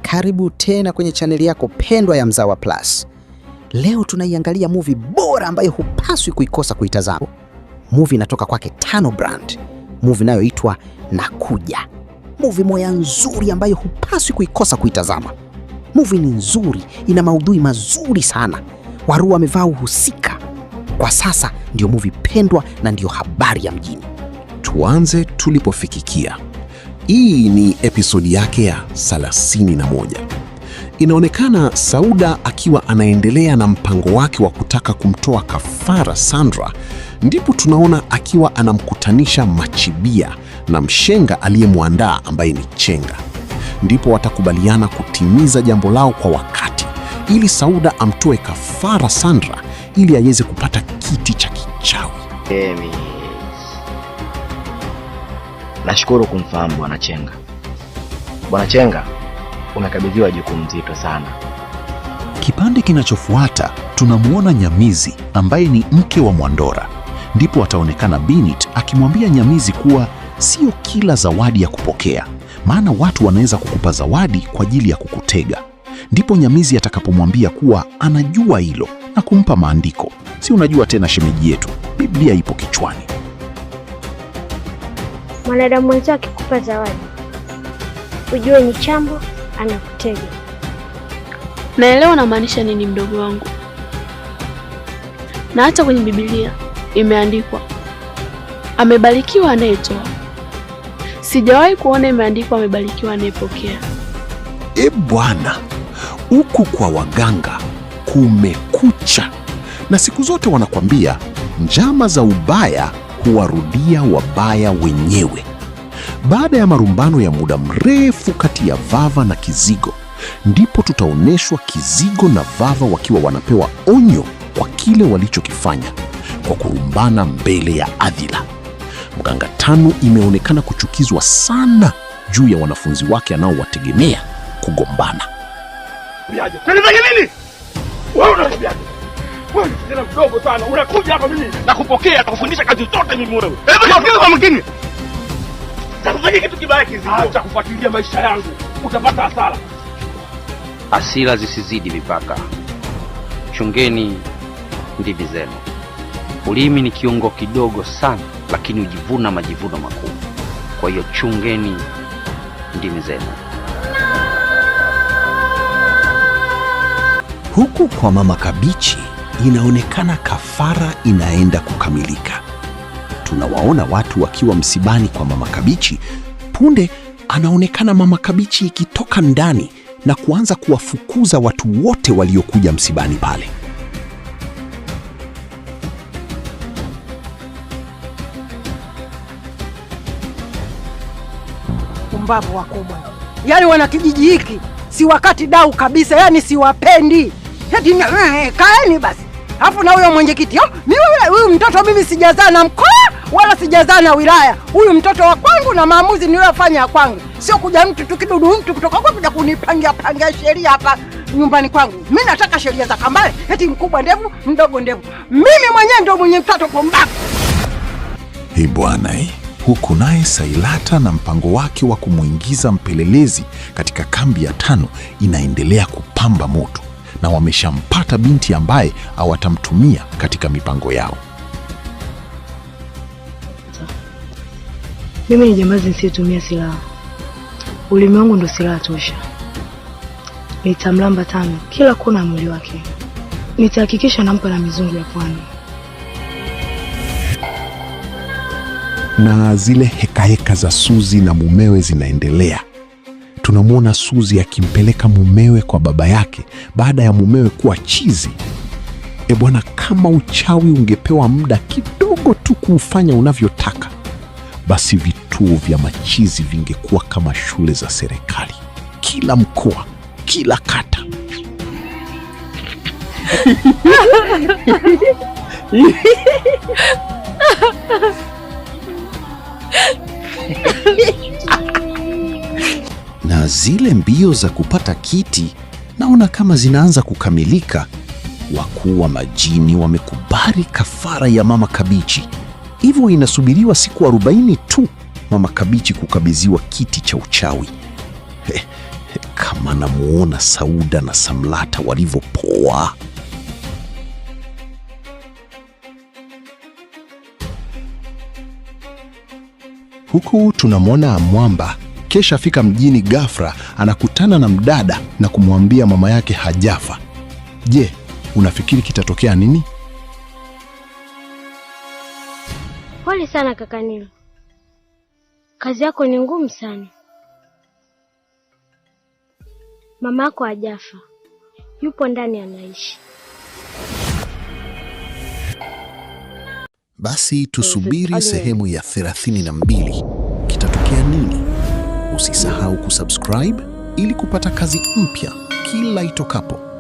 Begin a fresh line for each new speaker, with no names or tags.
Karibu tena kwenye chaneli yako pendwa ya Mzawa Plus. Leo tunaiangalia movie bora ambayo hupaswi kuikosa kuitazama. Movie inatoka kwake Tano Brand. Movie inayoitwa Nakuja. Movie moja nzuri ambayo hupaswi kuikosa kuitazama. Movie ni nzuri, ina maudhui mazuri sana. Waru amevaa uhusika. Kwa sasa ndio movie pendwa na ndio habari ya mjini.
Tuanze tulipofikikia. Hii ni episodi yake ya 31. Inaonekana Sauda akiwa anaendelea na mpango wake wa kutaka kumtoa kafara Sandra, ndipo tunaona akiwa anamkutanisha Machibia na mshenga aliyemwandaa ambaye ni Chenga. Ndipo watakubaliana kutimiza jambo lao kwa wakati ili Sauda amtoe kafara Sandra ili aweze kupata kiti cha kichawi.
Nashukuru kumfahamu Bwana Chenga. Bwana Chenga, umekabidhiwa jukumu zito sana.
Kipande kinachofuata tunamuona Nyamizi ambaye ni mke wa Mwandora. Ndipo ataonekana Binit akimwambia Nyamizi kuwa sio kila zawadi ya kupokea, maana watu wanaweza kukupa zawadi kwa ajili ya kukutega. Ndipo Nyamizi atakapomwambia kuwa anajua hilo na kumpa maandiko. Si unajua tena shemeji yetu, Biblia ipo kichwani.
Mwanadamu mwenzako akikupa zawadi, ujue ni chambo anakutega.
Naelewa unamaanisha nini mdogo wangu. Na hata kwenye Biblia imeandikwa, amebarikiwa anayetoa. Sijawahi kuona imeandikwa amebarikiwa anayepokea.
Bwana, huku kwa waganga kumekucha. Na siku zote wanakwambia njama za ubaya huwarudia wabaya wenyewe. Baada ya marumbano ya muda mrefu kati ya Vava na Kizigo, ndipo tutaoneshwa Kizigo na Vava wakiwa wanapewa onyo kwa kile walichokifanya kwa kurumbana mbele ya Adhila. Mganga Tano imeonekana kuchukizwa sana juu ya wanafunzi wake anaowategemea kugombana.
Unafanya nini? Wewe unaniambiaje? Wewe ni kijana mdogo sana, unakuja hapa mimi na kupokea na kufundisha kazi zote mimi wewe. Hebu sikia kwa makini. Takufanya kitu kibaya Kizigo, acha kufuatilia maisha yangu. Utapata hasara.
Hasira zisizidi mipaka. Chungeni ndimi zenu. Ulimi ni kiungo kidogo sana, lakini ujivuna majivuno makubwa. Kwa hiyo chungeni ndimi zenu.
Huku kwa Mama Kabichi inaonekana kafara inaenda kukamilika. Tunawaona watu wakiwa msibani kwa Mama Kabichi. Punde anaonekana Mama Kabichi ikitoka ndani na kuanza kuwafukuza watu wote waliokuja msibani pale.
Pumbavu wakubwa. Yaani wana kijiji hiki si wakati dau kabisa, yani siwapendi. Eti kaeni basi. Alafu na huyo mwenyekiti, huyu mtoto mimi sijazaa na mkoa wala sijazaa na wilaya. Huyu mtoto wa kwangu na maamuzi niliyofanya ya kwangu. Sio kuja mtu tukidudu mtu kutoka kwa kuja kunipangia sheria hapa nyumbani kwangu. Mimi nataka sheria za Kambale, eti mkubwa ndevu, mdogo ndevu. Mimi mwenyewe ndio mwenye mtoto pumbavu.
Bwana huku naye Sailata na mpango wake wa kumuingiza mpelelezi katika kambi ya Tano inaendelea kupamba moto, na wameshampata binti ambaye awatamtumia katika mipango yao.
Mimi ni jambazi nisiyetumia silaha. Ulimi wangu ndo silaha tosha. Nitamlamba Tano kila kona ya mwili wake. Nitahakikisha nampa na mizungu ya pwani.
Na zile hekaheka za Suzi na mumewe zinaendelea. Tunamwona Suzi akimpeleka mumewe kwa baba yake baada ya mumewe kuwa chizi. Bwana, kama uchawi ungepewa muda kidogo tu kuufanya unavyotaka, basi vituo vya machizi vingekuwa kama shule za serikali, kila mkoa, kila kata. Na zile mbio za kupata kiti naona kama zinaanza kukamilika. Wakuu wa majini wamekubali kafara ya Mama Kabichi. Hivyo inasubiriwa siku 40 tu Mama Kabichi kukabidhiwa kiti cha uchawi. anamuona Sauda na Samlata walivyopoa.
Huku tunamwona Mwamba kesha fika mjini ghafla, anakutana na mdada na kumwambia mama yake hajafa. Je, unafikiri kitatokea nini?
Pole sana kaka Nilo, kazi yako ni ngumu sana. Mama yako hajafa, yupo ndani anaishi.
Basi tusubiri sehemu ya 32. Kitatokea nini? Usisahau kusubscribe ili kupata kazi mpya kila itokapo.